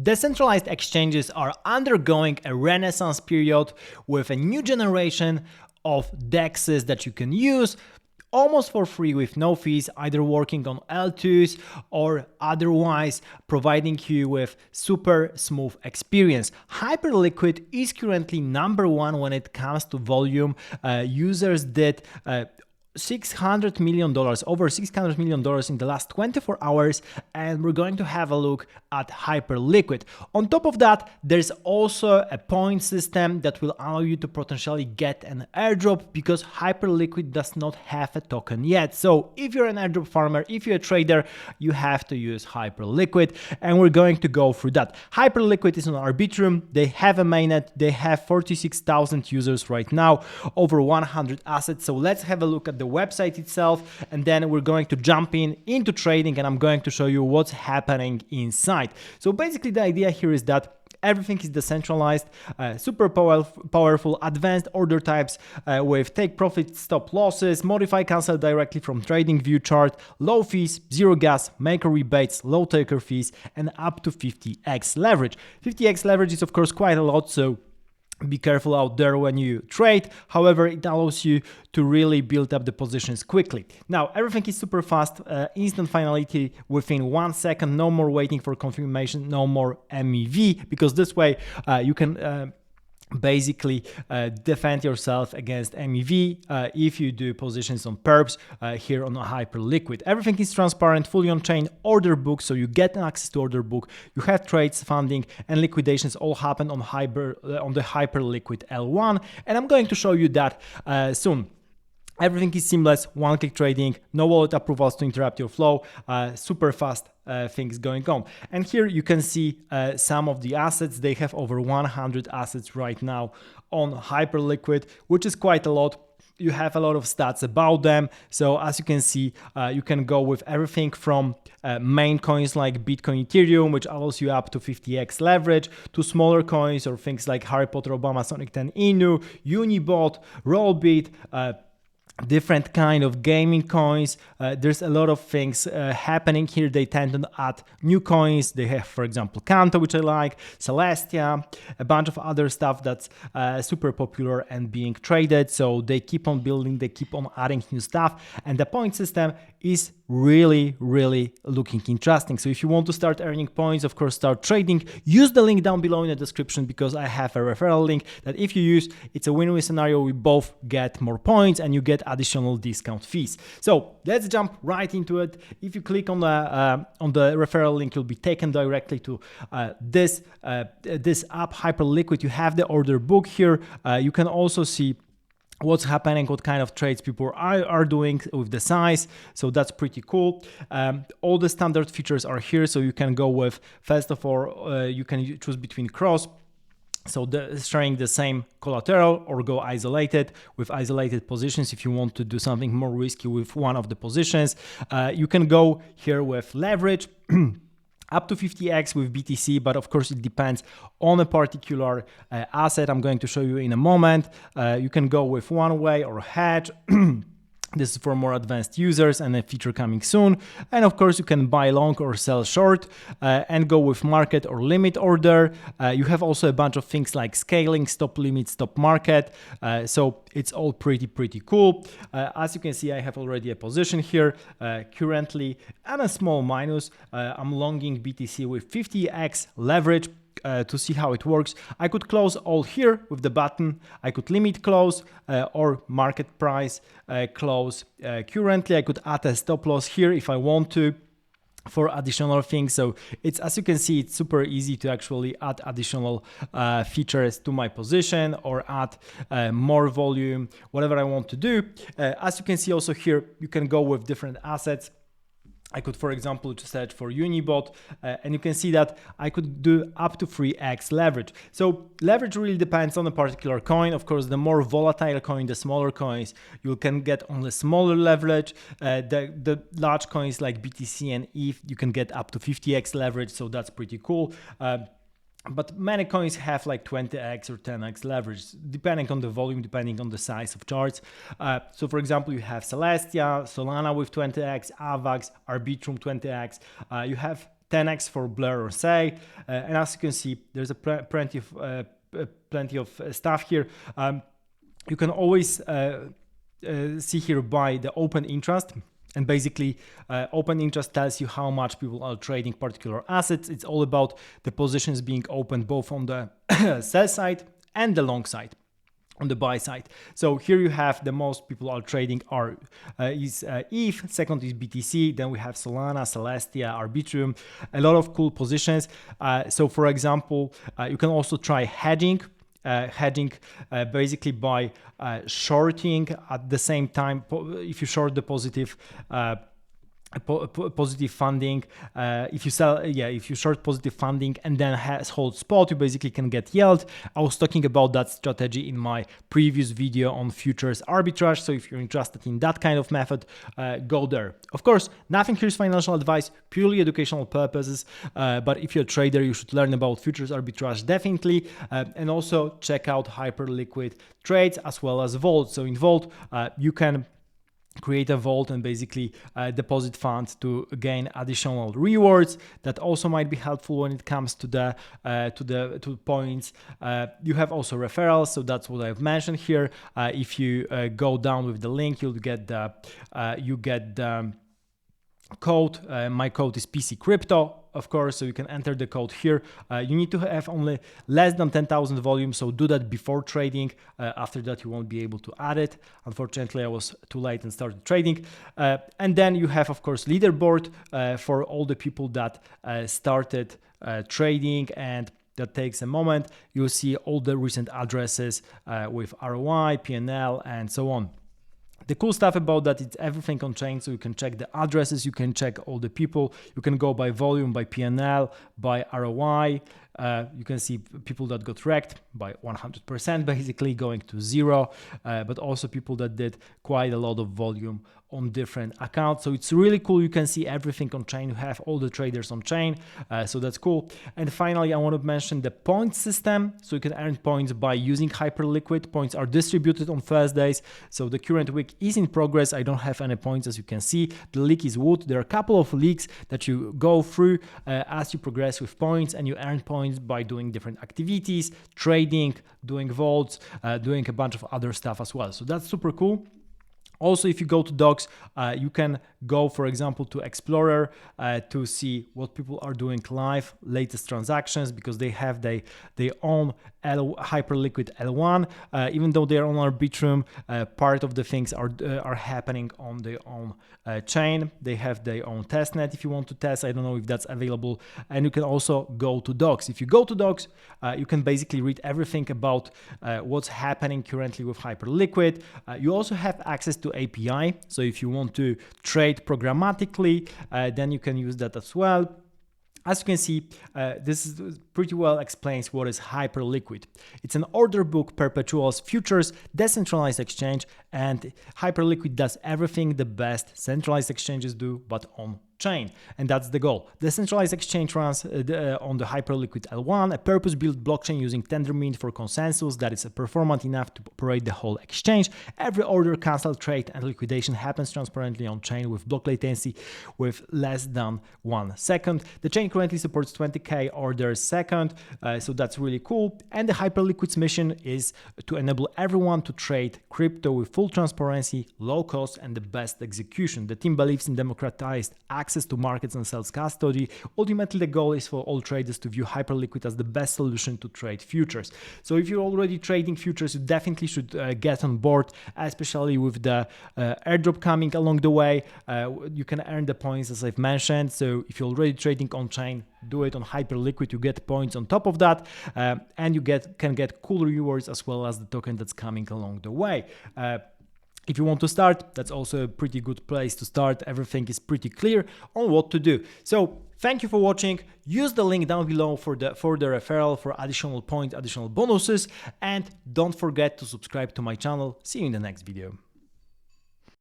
Decentralized exchanges are undergoing a renaissance period with a new generation of DEXs that you can use almost for free with no fees, either working on L2s or otherwise providing you with super smooth experience. Hyperliquid is currently #1 when it comes to volume. Users did $600 million, over $600 million in the last 24 hours, and we're going to have a look at Hyperliquid. On top of that, there's also a point system that will allow you to potentially get an airdrop because Hyperliquid does not have a token yet. So if you're an airdrop farmer, if you're a trader, you have to use Hyperliquid, and we're going to go through that. Hyperliquid is on Arbitrum. They have a mainnet. They have 46,000 users right now, over 100 assets. So let's have a look at the website itself, and then we're going to jump into trading, and I'm going to show you what's happening inside. So basically the idea here is that everything is decentralized, super powerful, advanced order types with take profit, stop losses, modify, cancel directly from TradingView chart, low fees, zero gas, maker rebates, low taker fees, and up to 50x leverage. 50x leverage is of course quite a lot, so be careful out there when you trade. However, it allows you to really build up the positions quickly. Now, everything is super fast, instant finality within 1 second, no more waiting for confirmation, no more MEV, because this way you can basically defend yourself against MEV if you do positions on perps here on a Hyperliquid. Everything is transparent, fully on-chain, order book, so you get access to order book. You have trades, funding, and liquidations all happen on the Hyperliquid L1, and I'm going to show you that soon. Everything is seamless, one-click trading, no wallet approvals to interrupt your flow, super fast things going on. And here you can see some of the assets. They have over 100 assets right now on Hyperliquid, which is quite a lot. You have a lot of stats about them. So as you can see, you can go with everything from main coins like Bitcoin, Ethereum, which allows you up to 50x leverage, to smaller coins or things like Harry Potter, Obama, Sonic 10, Inu, Unibot, Rollbit, different kind of gaming coins. There's a lot of things happening here. They tend to add new coins. They have, for example, Kanto, which I like, Celestia, a bunch of other stuff that's super popular and being traded. So they keep on building, they keep on adding new stuff, and the point system is really looking interesting. So if you want to start earning points, of course, start trading, use the link down below in the description, because I have a referral link that if you use, it's a win-win scenario. We both get more points and you get additional discount fees. So let's jump right into it. If you click on the referral link, you'll be taken directly to this app, Hyperliquid. You have the order book here. You can also see what's happening, what kind of trades people are doing with the size. So that's pretty cool. All the standard features are here. So you can go with, first of all, you can choose between cross, so sharing the same collateral, or go isolated with isolated positions if you want to do something more risky with one of the positions. You can go here with leverage up to 50x with BTC, but of course it depends on a particular asset. I'm going to show you in a moment. You can go with one way or hedge. This is for more advanced users and a feature coming soon. And of course you can buy long or sell short and go with market or limit order. You have also a bunch of things like scaling, stop limit, stop market. So it's all pretty cool. As you can see, I have already a position here currently and a small minus. I'm longing BTC with 50x leverage. To see how it works, I could close all here with the button. I could limit close or market price close. Currently, I could add a stop loss here if I want to for additional things. So it's, as you can see, it's super easy to actually add additional features to my position or add more volume, whatever I want to do. As you can see also here, you can go with different assets. I could, for example, just search for Unibot, and you can see that I could do up to 3x leverage. So leverage really depends on a particular coin. Of course, the more volatile coin, the smaller coins, you can get only smaller leverage. The large coins like BTC and ETH, you can get up to 50x leverage. So that's pretty cool. But many coins have like 20x or 10x leverage, depending on the volume, depending on the size of charts. So for example, you have Celestia, Solana with 20x, AVAX, Arbitrum 20x. You have 10x for Blur or Say, and as you can see, there's a plenty of stuff here. You can always see here by the open interest. And basically, open interest tells you how much people are trading particular assets. It's all about the positions being open both on the sell side and the long side, on the buy side. So here you have the most people are trading is ETH, second is BTC, then we have Solana, Celestia, Arbitrum, a lot of cool positions. So for example, you can also try hedging. Basically by shorting at the same time. If you short the positive funding, if you short positive funding and then hold spot, you basically can get yield. I was talking about that strategy in my previous video on futures arbitrage, so if you're interested in that kind of method, go there. Of course, nothing here is financial advice, purely educational purposes, but if you're a trader, you should learn about futures arbitrage definitely, and also check out Hyperliquid trades as well as Vault. So in Vault, you can create a vault and basically deposit funds to gain additional rewards. That also might be helpful when it comes to the points. You have also referrals, so that's what I've mentioned here. If you go down with the link, you'll get the code. My code is PC Crypto, of course, so you can enter the code here. You need to have only less than 10,000 volume, so do that before trading. After that, you won't be able to add it. Unfortunately, I was too late and started trading. And then you have, of course, leaderboard for all the people that started trading, and that takes a moment. You'll see all the recent addresses with ROI, PNL, and so on. The cool stuff about that, it's everything on chain, so you can check the addresses, you can check all the people, you can go by volume, by PNL, by ROI. You can see people that got wrecked by 100%, basically going to zero, but also people that did quite a lot of volume on different accounts. So it's really cool. You can see everything on chain. You have all the traders on chain. So that's cool. And finally, I want to mention the point system. So you can earn points by using Hyperliquid. Points are distributed on Thursdays. So the current week is in progress. I don't have any points, as you can see. The leak is wood. There are a couple of leaks that you go through as you progress with points, and you earn points by doing different activities, trading, doing vaults, doing a bunch of other stuff as well. So that's super cool. Also, if you go to docs, you can go, for example, to Explorer to see what people are doing live, latest transactions, because they have their own Hyperliquid L1. Even though they are on Arbitrum, part of the things are happening on their own chain. They have their own testnet if you want to test. I don't know if that's available. And you can also go to docs. If you go to docs, you can basically read everything about what's happening currently with Hyperliquid. You also have access to API. So if you want to trade programmatically, then you can use that as well. As you can see, this pretty well explains what is Hyperliquid. It's an order book, perpetuals, futures, decentralized exchange, and Hyperliquid does everything the best centralized exchanges do, but on chain, and that's the goal. The centralized exchange runs on the Hyperliquid L1, a purpose-built blockchain using Tendermint for consensus that is performant enough to operate the whole exchange. Every order, cancel, trade, and liquidation happens transparently on chain with block latency with less than 1 second. The chain currently supports 20k orders second, so that's really cool. And the Hyperliquid's mission is to enable everyone to trade crypto with full transparency, low cost, and the best execution. The team believes in democratized access to markets and self-custody. Ultimately, the goal is for all traders to view Hyperliquid as the best solution to trade futures. So if you're already trading futures, you definitely should get on board, especially with the airdrop coming along the way. You can earn the points, as I've mentioned. So if you're already trading on chain, do it on Hyperliquid. You get points on top of that, and you can get cool rewards as well as the token that's coming along the way. If you want to start, that's also a pretty good place to start. Everything is pretty clear on what to do. So thank you for watching. Use the link down below for the referral for additional points, additional bonuses, and don't forget to subscribe to my channel. See you in the next video.